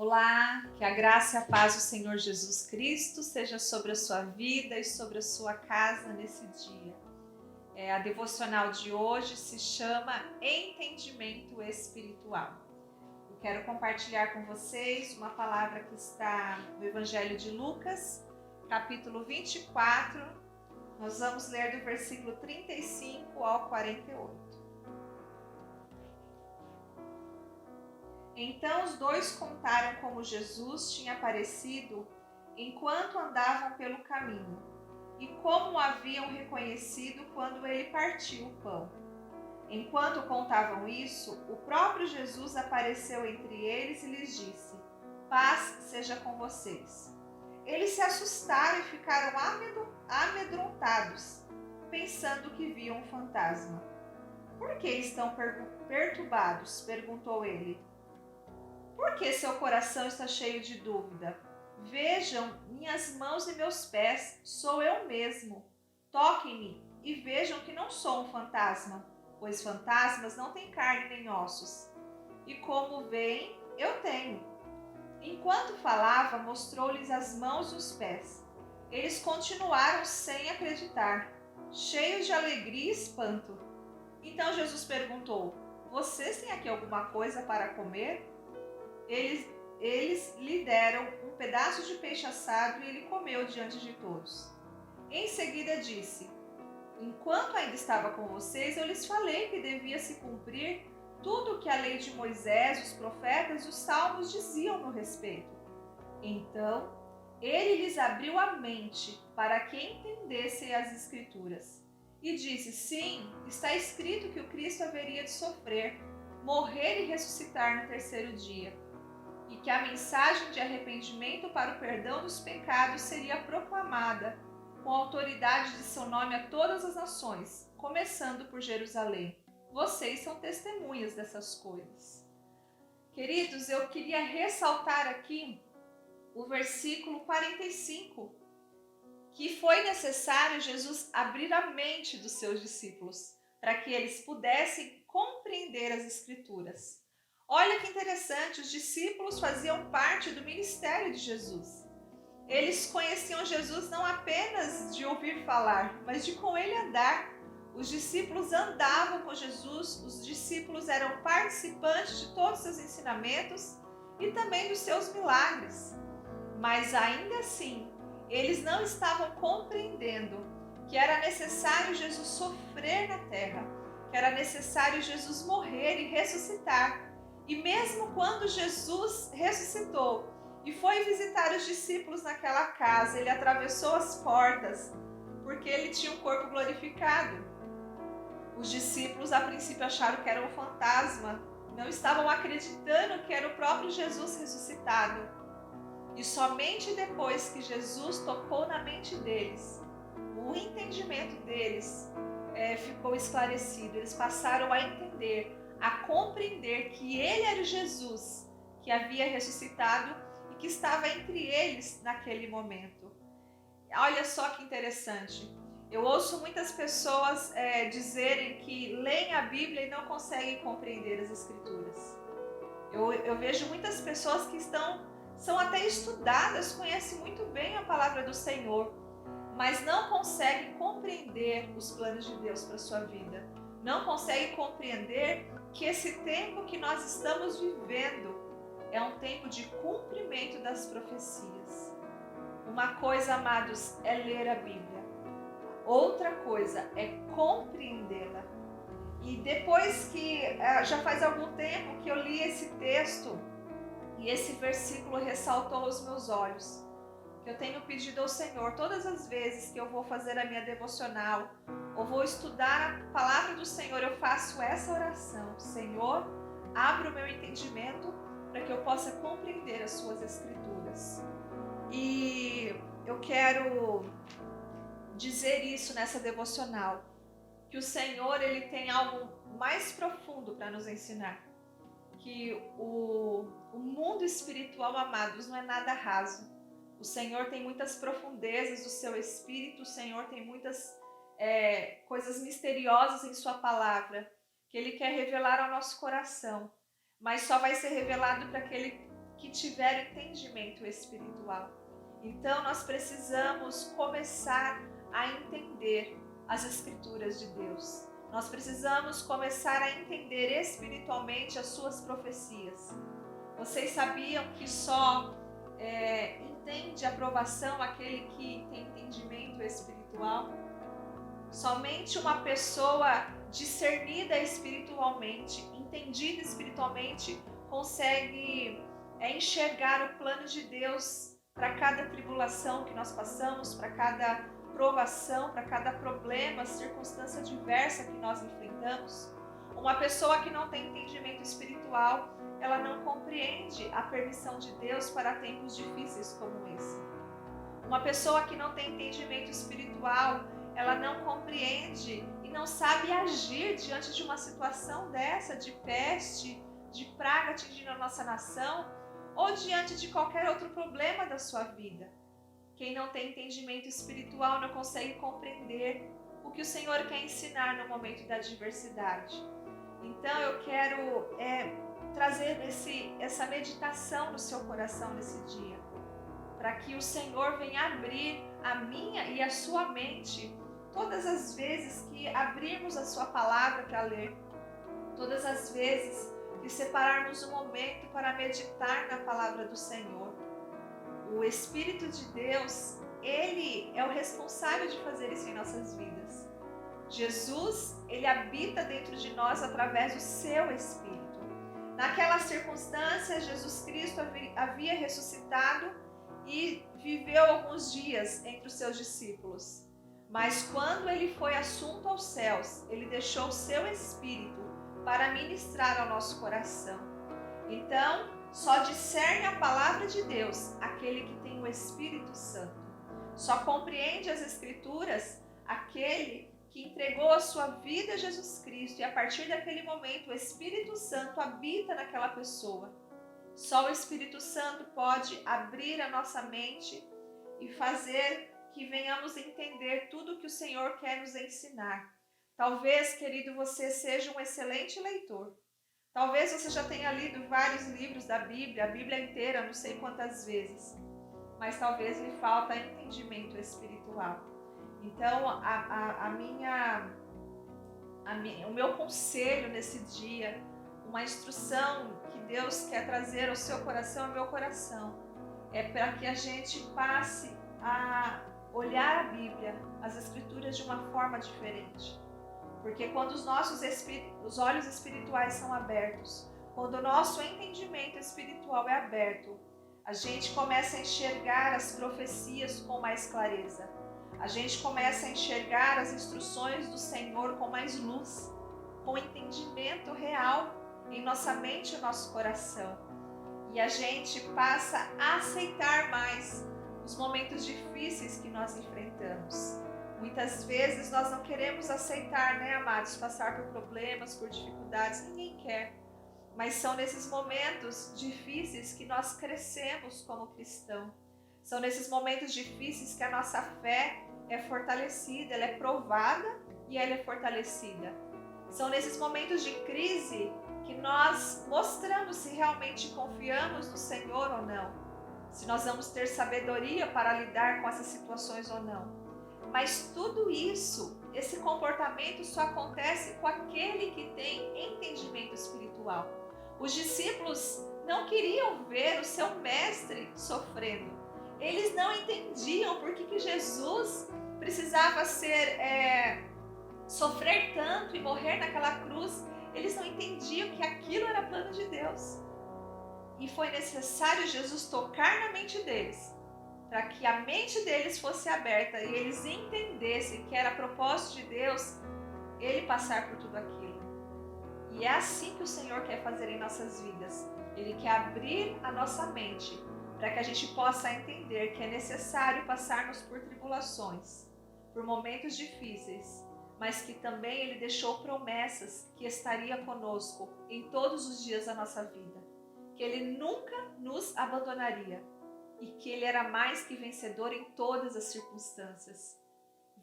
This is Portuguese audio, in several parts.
Olá, que a graça e a paz do Senhor Jesus Cristo seja sobre a sua vida e sobre a sua casa nesse dia. A devocional de hoje se chama Entendimento Espiritual. Eu quero compartilhar com vocês uma palavra que está no Evangelho de Lucas, capítulo 24. Nós vamos ler do versículo 35 ao 48. Então os dois contaram como Jesus tinha aparecido enquanto andavam pelo caminho e como o haviam reconhecido quando ele partiu o pão. Enquanto contavam isso, o próprio Jesus apareceu entre eles e lhes disse: "Paz seja com vocês." Eles se assustaram e ficaram amedrontados, pensando que viam um fantasma. "Por que estão perturbados?" perguntou ele. "Por que seu coração está cheio de dúvida? Vejam minhas mãos e meus pés, sou eu mesmo. Toquem-me e vejam que não sou um fantasma, pois fantasmas não têm carne nem ossos. E como veem, eu tenho." Enquanto falava, mostrou-lhes as mãos e os pés. Eles continuaram sem acreditar, cheios de alegria e espanto. Então Jesus perguntou: "Vocês têm aqui alguma coisa para comer?" Eles lhe deram um pedaço de peixe assado e ele comeu diante de todos. Em seguida disse: "Enquanto ainda estava com vocês, eu lhes falei que devia se cumprir tudo o que a lei de Moisés, os profetas e os salmos diziam no respeito." Então, ele lhes abriu a mente para que entendessem as Escrituras. E disse: "Sim, está escrito que o Cristo haveria de sofrer, morrer e ressuscitar no terceiro dia, e que a mensagem de arrependimento para o perdão dos pecados seria proclamada com a autoridade de seu nome a todas as nações, começando por Jerusalém. Vocês são testemunhas dessas coisas." Queridos, eu queria ressaltar aqui o versículo 45, que foi necessário Jesus abrir a mente dos seus discípulos para que eles pudessem compreender as Escrituras. Olha que interessante, os discípulos faziam parte do ministério de Jesus. Eles conheciam Jesus não apenas de ouvir falar, mas de com ele andar. Os discípulos andavam com Jesus, os discípulos eram participantes de todos os seus ensinamentos e também dos seus milagres. Mas ainda assim, eles não estavam compreendendo que era necessário Jesus sofrer na terra, que era necessário Jesus morrer e ressuscitar. E mesmo quando Jesus ressuscitou e foi visitar os discípulos naquela casa, ele atravessou as portas, porque ele tinha um corpo glorificado. Os discípulos a princípio acharam que era um fantasma, não estavam acreditando que era o próprio Jesus ressuscitado. E somente depois que Jesus tocou na mente deles, o entendimento deles ficou esclarecido. Eles passaram a entender, a compreender que ele era o Jesus que havia ressuscitado e que estava entre eles naquele momento. Olha só que interessante. Eu ouço muitas pessoas dizerem que leem a Bíblia e não conseguem compreender as Escrituras. Eu vejo muitas pessoas que são até estudadas, conhecem muito bem a palavra do Senhor, mas não conseguem compreender os planos de Deus para a sua vida. Não conseguem compreender que esse tempo que nós estamos vivendo é um tempo de cumprimento das profecias. Uma coisa, amados, é ler a Bíblia. Outra coisa é compreendê-la. E depois que já faz algum tempo que eu li esse texto, e esse versículo ressaltou aos meus olhos, que eu tenho pedido ao Senhor, todas as vezes que eu vou fazer a minha devocional, ou vou estudar a palavra do Senhor, eu faço essa oração: Senhor, abra o meu entendimento para que eu possa compreender as suas Escrituras. E eu quero dizer isso nessa devocional, que o Senhor ele tem algo mais profundo para nos ensinar. Que o mundo espiritual, amados, não é nada raso. O Senhor tem muitas profundezas do seu espírito, o Senhor tem muitas coisas misteriosas em sua palavra, que ele quer revelar ao nosso coração, mas só vai ser revelado para aquele que tiveram entendimento espiritual. Então nós precisamos começar a entender as Escrituras de Deus. Nós precisamos começar a entender espiritualmente as suas profecias. Vocês sabiam que só entende aprovação aquele que tem entendimento espiritual? Somente uma pessoa discernida espiritualmente, entendida espiritualmente, consegue enxergar o plano de Deus para cada tribulação que nós passamos, para cada provação, para cada problema, circunstância diversa que nós enfrentamos. Uma pessoa que não tem entendimento espiritual, ela não compreende a permissão de Deus para tempos difíceis como esse. Uma pessoa que não tem entendimento espiritual, ela não compreende e não sabe agir diante de uma situação dessa, de peste, de praga atingindo a nossa nação, ou diante de qualquer outro problema da sua vida. Quem não tem entendimento espiritual não consegue compreender o que o Senhor quer ensinar no momento da adversidade. Então eu quero trazer essa meditação no seu coração nesse dia, para que o Senhor venha abrir a minha e a sua mente todas as vezes que abrirmos a sua palavra para ler, todas as vezes que separarmos um momento para meditar na palavra do Senhor. O Espírito de Deus, Ele é o responsável de fazer isso em nossas vidas. Jesus, Ele habita dentro de nós através do seu Espírito. Naquela circunstância, Jesus Cristo havia ressuscitado e viveu alguns dias entre os seus discípulos. Mas quando Ele foi assunto aos céus, Ele deixou o seu Espírito para ministrar ao nosso coração. Então, só discerne a palavra de Deus aquele que tem o Espírito Santo. Só compreende as Escrituras aquele que entregou a sua vida a Jesus Cristo, e a partir daquele momento o Espírito Santo habita naquela pessoa. Só o Espírito Santo pode abrir a nossa mente e fazer que venhamos entender tudo o que o Senhor quer nos ensinar. Talvez, querido, você seja um excelente leitor. Talvez você já tenha lido vários livros da Bíblia, a Bíblia inteira, não sei quantas vezes. Mas talvez lhe falta entendimento espiritual. Então, o meu conselho nesse dia, uma instrução que Deus quer trazer ao seu coração, ao meu coração, é para que a gente passe a olhar a Bíblia, as Escrituras, de uma forma diferente. Porque quando os nossos os olhos espirituais são abertos, quando o nosso entendimento espiritual é aberto, a gente começa a enxergar as profecias com mais clareza. A gente começa a enxergar as instruções do Senhor com mais luz, com entendimento real em nossa mente e nosso coração. E a gente passa a aceitar mais os momentos difíceis que nós enfrentamos. Muitas vezes nós não queremos aceitar, né, amados, passar por problemas, por dificuldades, ninguém quer. Mas são nesses momentos difíceis que nós crescemos como cristão. São nesses momentos difíceis que a nossa fé é fortalecida, ela é provada e ela é fortalecida. São nesses momentos de crise que nós mostramos se realmente confiamos no Senhor ou não. Se nós vamos ter sabedoria para lidar com essas situações ou não. Mas tudo isso, esse comportamento só acontece com aquele que tem entendimento espiritual. Os discípulos não queriam ver o seu mestre sofrendo. Eles não entendiam por que Jesus precisava sofrer tanto e morrer naquela cruz. Eles não entendiam que aquilo era plano de Deus. E foi necessário Jesus tocar na mente deles, para que a mente deles fosse aberta e eles entendessem que era propósito de Deus Ele passar por tudo aquilo. E é assim que o Senhor quer fazer em nossas vidas. Ele quer abrir a nossa mente para que a gente possa entender que é necessário passarmos por tribulações, por momentos difíceis, mas que também Ele deixou promessas que estaria conosco em todos os dias da nossa vida, que Ele nunca nos abandonaria e que Ele era mais que vencedor em todas as circunstâncias.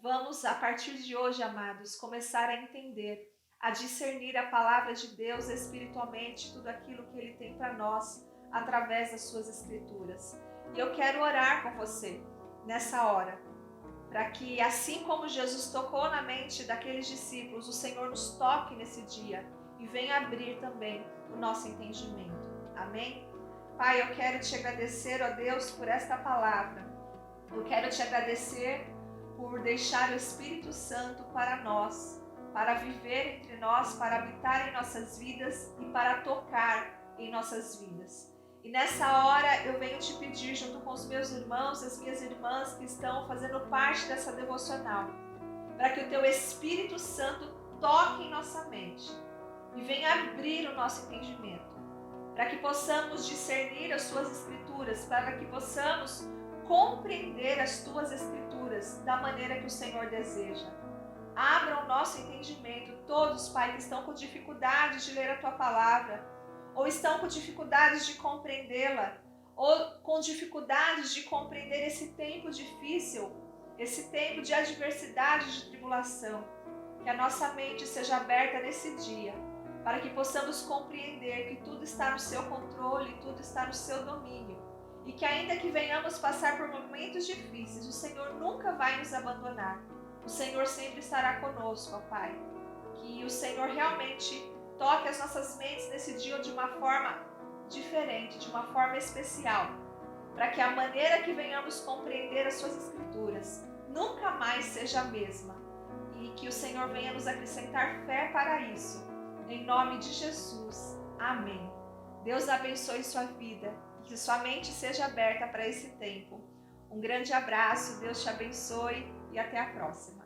Vamos, a partir de hoje, amados, começar a entender, a discernir a palavra de Deus espiritualmente, tudo aquilo que Ele tem para nós, através das suas escrituras. E eu quero orar com você nessa hora, para que assim como Jesus tocou na mente daqueles discípulos, o Senhor nos toque nesse dia e venha abrir também o nosso entendimento. Amém? Pai, eu quero te agradecer, ó Deus, por esta palavra. Eu quero te agradecer por deixar o Espírito Santo para nós, para viver entre nós, para habitar em nossas vidas e para tocar em nossas vidas. E nessa hora eu venho te pedir, junto com os meus irmãos e as minhas irmãs que estão fazendo parte dessa devocional, para que o teu Espírito Santo toque em nossa mente e venha abrir o nosso entendimento, para que possamos discernir as suas escrituras, para que possamos compreender as tuas escrituras da maneira que o Senhor deseja. Abra o nosso entendimento, todos, Pai, que estão com dificuldade de ler a tua palavra, ou estão com dificuldades de compreendê-la, ou com dificuldades de compreender esse tempo difícil, esse tempo de adversidade, de tribulação. Que a nossa mente seja aberta nesse dia, para que possamos compreender que tudo está no seu controle, tudo está no seu domínio. E que ainda que venhamos passar por momentos difíceis, o Senhor nunca vai nos abandonar. O Senhor sempre estará conosco, ó Pai. Que o Senhor realmente toque as nossas mentes nesse dia de uma forma diferente, de uma forma especial, para que a maneira que venhamos compreender as suas escrituras nunca mais seja a mesma. E que o Senhor venha nos acrescentar fé para isso. Em nome de Jesus. Amém. Deus abençoe sua vida e que sua mente seja aberta para esse tempo. Um grande abraço, Deus te abençoe e até a próxima.